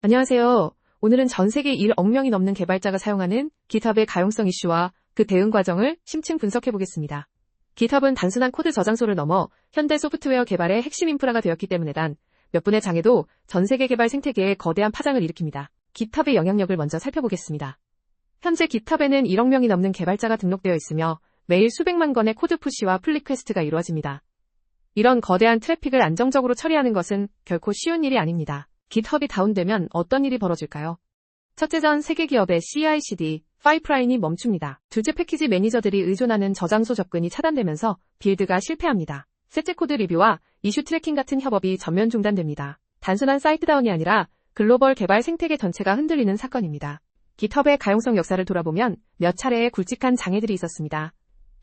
안녕하세요. 오늘은 전 세계 1억 명이 넘는 개발자가 사용하는 GitHub의 가용성 이슈와 그 대응 과정을 심층 분석해 보겠습니다. GitHub은 단순한 코드 저장소를 넘어 현대 소프트웨어 개발의 핵심 인프라가 되었기 때문에 단 몇 분의 장애도 전 세계 개발 생태계에 거대한 파장을 일으킵니다. GitHub의 영향력을 먼저 살펴보겠습니다. 현재 GitHub에는 1억 명이 넘는 개발자가 등록되어 있으며 매일 수백만 건의 코드 푸시와 풀 리퀘스트가 이루어집니다. 이런 거대한 트래픽을 안정적으로 처리하는 것은 결코 쉬운 일이 아닙니다. GitHub이 다운되면 어떤 일이 벌어질까요? 첫째, 전 세계 기업의 CI/CD 파이프라인이 멈춥니다. 둘째, 패키지 매니저들이 의존하는 저장소 접근이 차단되면서 빌드가 실패합니다. 셋째, 코드 리뷰와 이슈 트래킹 같은 협업이 전면 중단됩니다. 단순한 사이트 다운이 아니라 글로벌 개발 생태계 전체가 흔들리는 사건입니다. GitHub의 가용성 역사를 돌아보면 몇 차례의 굵직한 장애들이 있었습니다.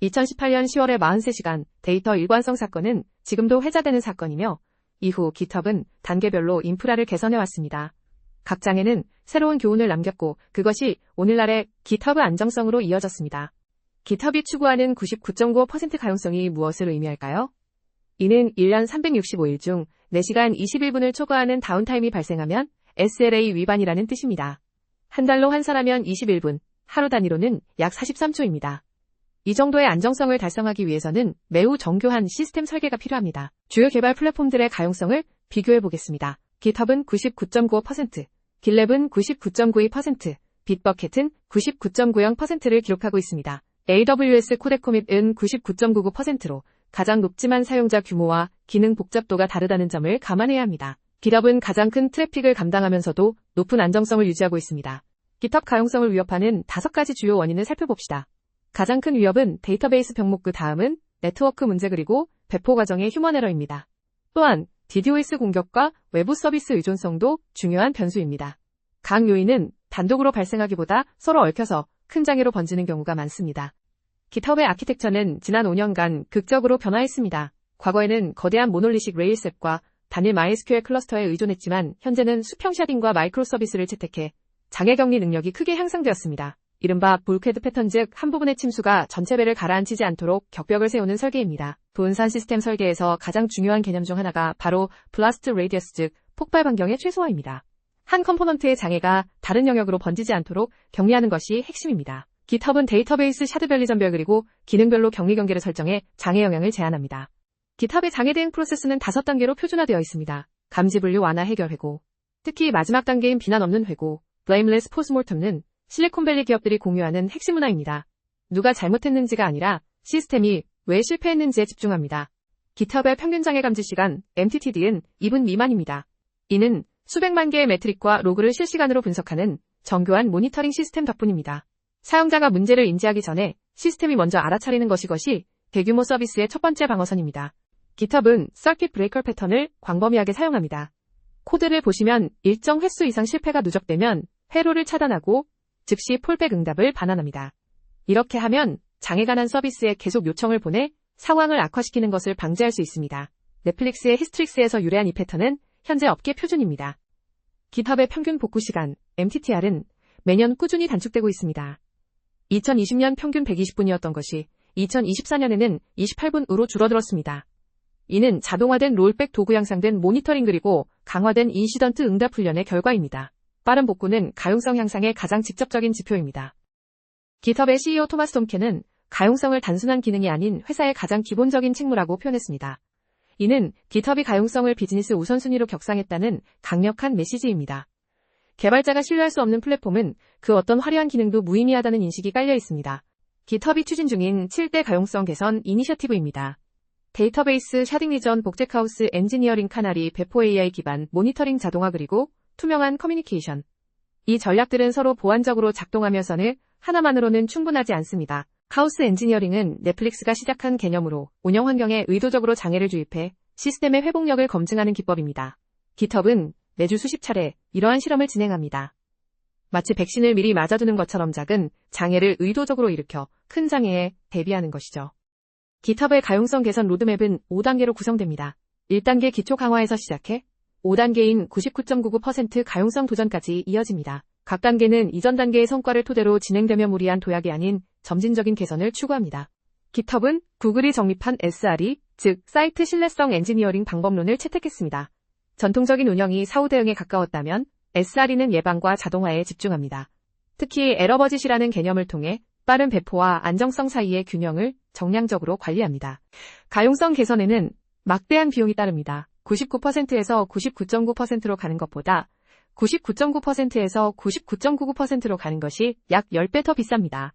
2018년 10월의 43시간 데이터 일관성 사건은 지금도 회자되는 사건이며 이후 GitHub은 단계별로 인프라를 개선해왔습니다. 각 장애는 새로운 교훈을 남겼고 그것이 오늘날의 GitHub 안정성으로 이어졌습니다. GitHub이 추구하는 99.95% 가용성이 무엇을 의미할까요? 이는 1년 365일 중 4시간 21분을 초과하는 다운타임이 발생하면 SLA 위반이라는 뜻입니다. 한 달로 환산하면 21분, 하루 단위로는 약 43초입니다. 이 정도의 안정성을 달성하기 위해서는 매우 정교한 시스템 설계가 필요합니다. 주요 개발 플랫폼들의 가용성을 비교해 보겠습니다. GitHub은 99.95%, GitLab은 99.92%, 빗버켓은 99.90%를 기록하고 있습니다. AWS 코데코밋은 99.99%로 가장 높지만 사용자 규모와 기능 복잡도가 다르다는 점을 감안해야 합니다. GitHub은 가장 큰 트래픽을 감당하면서도 높은 안정성을 유지하고 있습니다. GitHub 가용성을 위협하는 5가지 주요 원인을 살펴봅시다. 가장 큰 위협은 데이터베이스 병목, 그 다음은 네트워크 문제, 그리고 배포 과정의 휴먼 에러입니다. 또한 DDoS 공격과 외부 서비스 의존성도 중요한 변수입니다. 각 요인은 단독으로 발생하기보다 서로 얽혀서 큰 장애로 번지는 경우가 많습니다. GitHub의 아키텍처는 지난 5년간 극적으로 변화했습니다. 과거에는 거대한 모놀리식 레일스 앱과 단일 MySQL 클러스터에 의존했지만 현재는 수평 샤딩과 마이크로 서비스를 채택해 장애 격리 능력이 크게 향상되었습니다. 이른바 볼크헤드 패턴, 즉 한 부분의 침수가 전체 배를 가라앉히지 않도록 격벽을 세우는 설계입니다. 분산 시스템 설계에서 가장 중요한 개념 중 하나가 바로 블라스트 레디어스, 즉 폭발 반경의 최소화입니다. 한 컴포넌트의 장애가 다른 영역으로 번지지 않도록 격리하는 것이 핵심입니다. GitHub은 데이터베이스 샤드별리 전별 그리고 기능별로 격리 경계를 설정해 장애 영향을 제한합니다. GitHub의 장애 대응 프로세스는 5단계로 표준화되어 있습니다. 감지, 분류, 완화, 해결, 회고. 특히 마지막 단계인 비난 없는 회고, blameless postmortem는 실리콘밸리 기업들이 공유하는 핵심 문화입니다. 누가 잘못했는지가 아니라 시스템이 왜 실패했는지에 집중합니다. GitHub의 평균 장애 감지 시간, MTTD는 2분 미만입니다. 이는 수백만 개의 매트릭과 로그를 실시간으로 분석하는 정교한 모니터링 시스템 덕분입니다. 사용자가 문제를 인지하기 전에 시스템이 먼저 알아차리는 것이 대규모 서비스의 첫 번째 방어선입니다. GitHub은 서킷 브레이커 패턴을 광범위하게 사용합니다. 코드를 보시면 일정 횟수 이상 실패가 누적되면 회로를 차단하고 즉시 폴백 응답을 반환합니다. 이렇게 하면 장애가 난 서비스에 계속 요청을 보내 상황을 악화시키는 것을 방지할 수 있습니다. 넷플릭스의 히스트릭스에서 유래한 이 패턴은 현재 업계 표준입니다. GitHub의 평균 복구 시간, MTTR은 매년 꾸준히 단축되고 있습니다. 2020년 평균 120분이었던 것이 2024년에는 28분으로 줄어들었습니다. 이는 자동화된 롤백 도구, 향상된 모니터링, 그리고 강화된 인시던트 응답 훈련의 결과입니다. 빠른 복구는 가용성 향상의 가장 직접적인 지표입니다. GitHub의 CEO 토마스 톰켄은 가용성을 단순한 기능이 아닌 회사의 가장 기본적인 책무라고 표현했습니다. 이는 GitHub이 가용성을 비즈니스 우선순위로 격상했다는 강력한 메시지입니다. 개발자가 신뢰할 수 없는 플랫폼은 그 어떤 화려한 기능도 무의미하다는 인식이 깔려 있습니다. GitHub이 추진 중인 7대 가용성 개선 이니셔티브입니다. 데이터베이스 샤딩 리전, 복제카우스, 엔지니어링, 카나리, 배포 AI 기반, 모니터링 자동화, 그리고 투명한 커뮤니케이션. 이 전략들은 서로 보완적으로 작동하면서는 하나만으로는 충분하지 않습니다. 카오스 엔지니어링은 넷플릭스가 시작한 개념으로 운영 환경에 의도적으로 장애를 주입해 시스템의 회복력을 검증하는 기법입니다. GitHub은 매주 수십 차례 이러한 실험을 진행합니다. 마치 백신을 미리 맞아두는 것처럼 작은 장애를 의도적으로 일으켜 큰 장애에 대비하는 것이죠. GitHub의 가용성 개선 로드맵은 5단계로 구성됩니다. 1단계 기초 강화에서 시작해 5단계인 99.99% 가용성 도전까지 이어집니다. 각 단계는 이전 단계의 성과를 토대로 진행되며 무리한 도약이 아닌 점진적인 개선을 추구합니다. GitHub은 구글이 정립한 SRE, 즉 사이트 신뢰성 엔지니어링 방법론을 채택했습니다. 전통적인 운영이 사후 대응에 가까웠다면 SRE는 예방과 자동화에 집중합니다. 특히 에러버짓이라는 개념을 통해 빠른 배포와 안정성 사이의 균형을 정량적으로 관리합니다. 가용성 개선에는 막대한 비용이 따릅니다. 99%에서 99.9%로 가는 것보다 99.9%에서 99.99%로 가는 것이 약 10배 더 비쌉니다.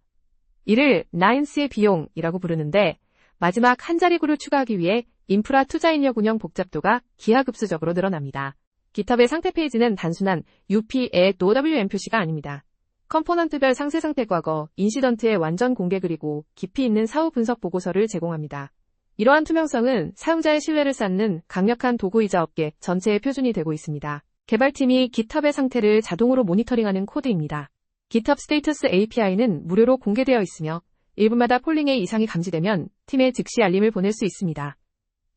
이를 나인스의 비용이라고 부르는데 마지막 한 자리구를 추가하기 위해 인프라 투자 인력 운영 복잡도가 기하급수적으로 늘어납니다. GitHub의 상태 페이지는 단순한 UP@OWM 표시가 아닙니다. 컴포넌트별 상세 상태 과거, 인시던트의 완전 공개 그리고 깊이 있는 사후 분석 보고서를 제공합니다. 이러한 투명성은 사용자의 신뢰를 쌓는 강력한 도구이자 업계 전체의 표준이 되고 있습니다. 개발팀이 GitHub의 상태를 자동으로 모니터링하는 코드입니다. GitHub 스테이터스 API는 무료로 공개되어 있으며 1분마다 폴링의 이상이 감지되면 팀에 즉시 알림을 보낼 수 있습니다.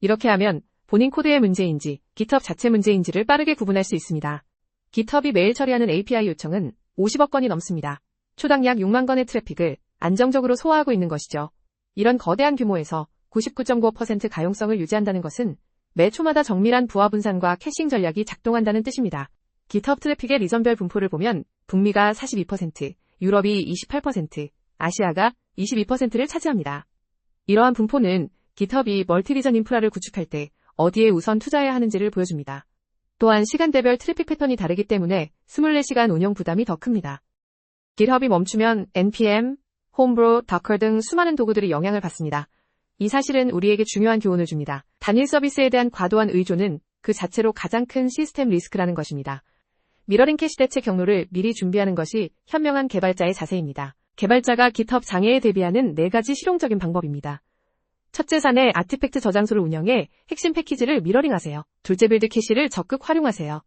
이렇게 하면 본인 코드의 문제인지 GitHub 자체 문제인지를 빠르게 구분할 수 있습니다. GitHub이 매일 처리하는 API 요청은 50억 건이 넘습니다. 초당 약 6만 건의 트래픽을 안정적으로 소화하고 있는 것이죠. 이런 거대한 규모에서 99.95% 가용성을 유지한다는 것은 매 초마다 정밀한 부하 분산과 캐싱 전략이 작동한다는 뜻입니다. GitHub 트래픽의 리전별 분포를 보면 북미가 42%, 유럽이 28%, 아시아가 22%를 차지합니다. 이러한 분포는 GitHub이 멀티리전 인프라를 구축할 때 어디에 우선 투자해야 하는지를 보여줍니다. 또한 시간대별 트래픽 패턴이 다르기 때문에 24시간 운영 부담이 더 큽니다. GitHub이 멈추면 npm, Homebrew, Docker 등 수많은 도구들이 영향을 받습니다. 이 사실은 우리에게 중요한 교훈을 줍니다. 단일 서비스에 대한 과도한 의존은 그 자체로 가장 큰 시스템 리스크라는 것입니다. 미러링 캐시 대체 경로를 미리 준비하는 것이 현명한 개발자의 자세입니다. 개발자가 GitHub 장애에 대비하는 4가지 실용적인 방법입니다. 첫째, 산의 아티팩트 저장소를 운영해 핵심 패키지를 미러링하세요. 둘째, 빌드 캐시를 적극 활용하세요.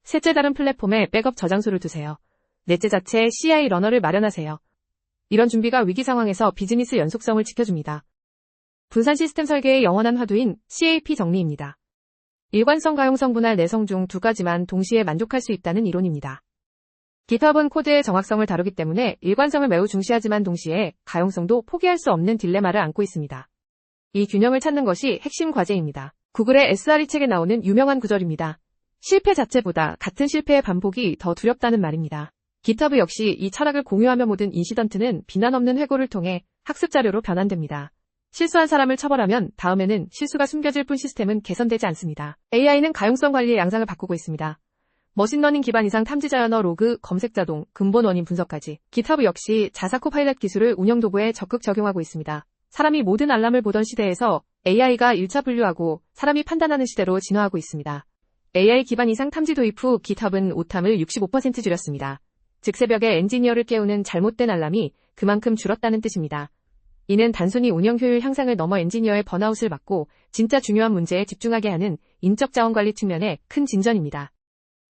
셋째, 다른 플랫폼에 백업 저장소를 두세요. 넷째, 자체 CI 러너를 마련하세요. 이런 준비가 위기 상황에서 비즈니스 연속성을 지켜줍니다. 분산 시스템 설계의 영원한 화두인 CAP 정리입니다. 일관성, 가용성, 분할, 내성 중 2가지만 동시에 만족할 수 있다는 이론입니다. GitHub은 코드의 정확성을 다루기 때문에 일관성을 매우 중시하지만 동시에 가용성도 포기할 수 없는 딜레마를 안고 있습니다. 이 균형을 찾는 것이 핵심 과제입니다. 구글의 SRE 책에 나오는 유명한 구절입니다. 실패 자체보다 같은 실패의 반복이 더 두렵다는 말입니다. GitHub 역시 이 철학을 공유하며 모든 인시던트는 비난 없는 회고를 통해 학습 자료로 변환됩니다. 실수한 사람을 처벌하면 다음에는 실수가 숨겨질 뿐 시스템은 개선되지 않습니다. AI는 가용성 관리의 양상을 바꾸고 있습니다. 머신러닝 기반 이상 탐지자 언어, 로그, 검색 자동, 근본 원인 분석까지. GitHub 역시 자사 코파일럿 기술을 운영 도구에 적극 적용하고 있습니다. 사람이 모든 알람을 보던 시대에서 AI가 1차 분류하고 사람이 판단하는 시대로 진화하고 있습니다. AI 기반 이상 탐지 도입 후 GitHub은 오탐을 65% 줄였습니다. 즉 새벽에 엔지니어를 깨우는 잘못된 알람이 그만큼 줄었다는 뜻입니다. 이는 단순히 운영 효율 향상을 넘어 엔지니어의 번아웃을 막고 진짜 중요한 문제에 집중하게 하는 인적 자원 관리 측면의 큰 진전입니다.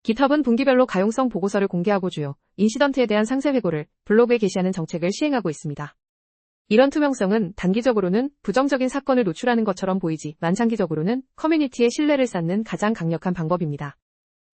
GitHub은 분기별로 가용성 보고서를 공개하고 주요 인시던트에 대한 상세 회고를 블로그에 게시하는 정책을 시행하고 있습니다. 이런 투명성은 단기적으로는 부정적인 사건을 노출하는 것처럼 보이지만 장기적으로는 커뮤니티의 신뢰를 쌓는 가장 강력한 방법입니다.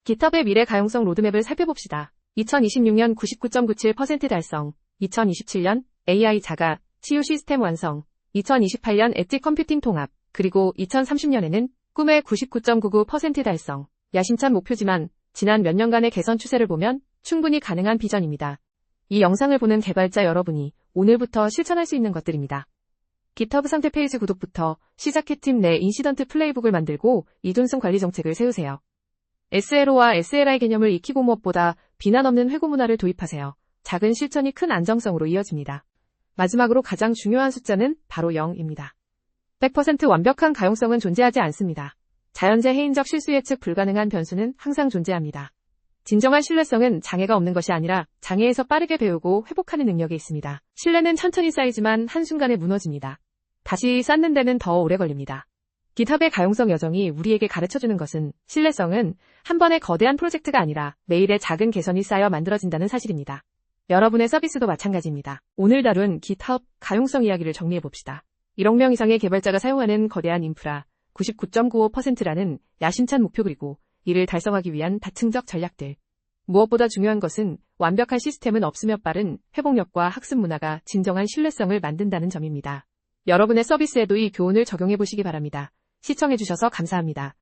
GitHub의 미래 가용성 로드맵을 살펴봅시다. 2026년 99.97% 달성, 2027년 AI 자가 치유 시스템 완성, 2028년 엣지 컴퓨팅 통합, 그리고 2030년에는 꿈의 99.99% 달성. 야심찬 목표지만 지난 몇 년간의 개선 추세를 보면 충분히 가능한 비전입니다. 이 영상을 보는 개발자 여러분이 오늘부터 실천할 수 있는 것들입니다. GitHub 상태 페이지 구독부터 시작해 팀 내 인시던트 플레이북을 만들고 이중성 관리 정책을 세우세요. SLO와 SLI 개념을 익히고 무엇보다 비난 없는 회고 문화를 도입하세요. 작은 실천이 큰 안정성으로 이어집니다. 마지막으로 가장 중요한 숫자는 바로 0입니다. 100% 완벽한 가용성은 존재하지 않습니다. 자연재 해인적 실수 예측 불가능한 변수는 항상 존재합니다. 진정한 신뢰성은 장애가 없는 것이 아니라 장애에서 빠르게 배우고 회복하는 능력에 있습니다. 신뢰는 천천히 쌓이지만 한순간에 무너집니다. 다시 쌓는 데는 더 오래 걸립니다. GitHub의 가용성 여정이 우리에게 가르쳐주는 것은 신뢰성은 한 번의 거대한 프로젝트가 아니라 매일의 작은 개선이 쌓여 만들어진다는 사실입니다. 여러분의 서비스도 마찬가지입니다. 오늘 다룬 GitHub 가용성 이야기를 정리해봅시다. 1억 명 이상의 개발자가 사용하는 거대한 인프라, 99.95%라는 야심찬 목표 그리고 이를 달성하기 위한 다층적 전략들. 무엇보다 중요한 것은 완벽한 시스템은 없으며 빠른 회복력과 학습 문화가 진정한 신뢰성을 만든다는 점입니다. 여러분의 서비스에도 이 교훈을 적용해 보시기 바랍니다. 시청해주셔서 감사합니다.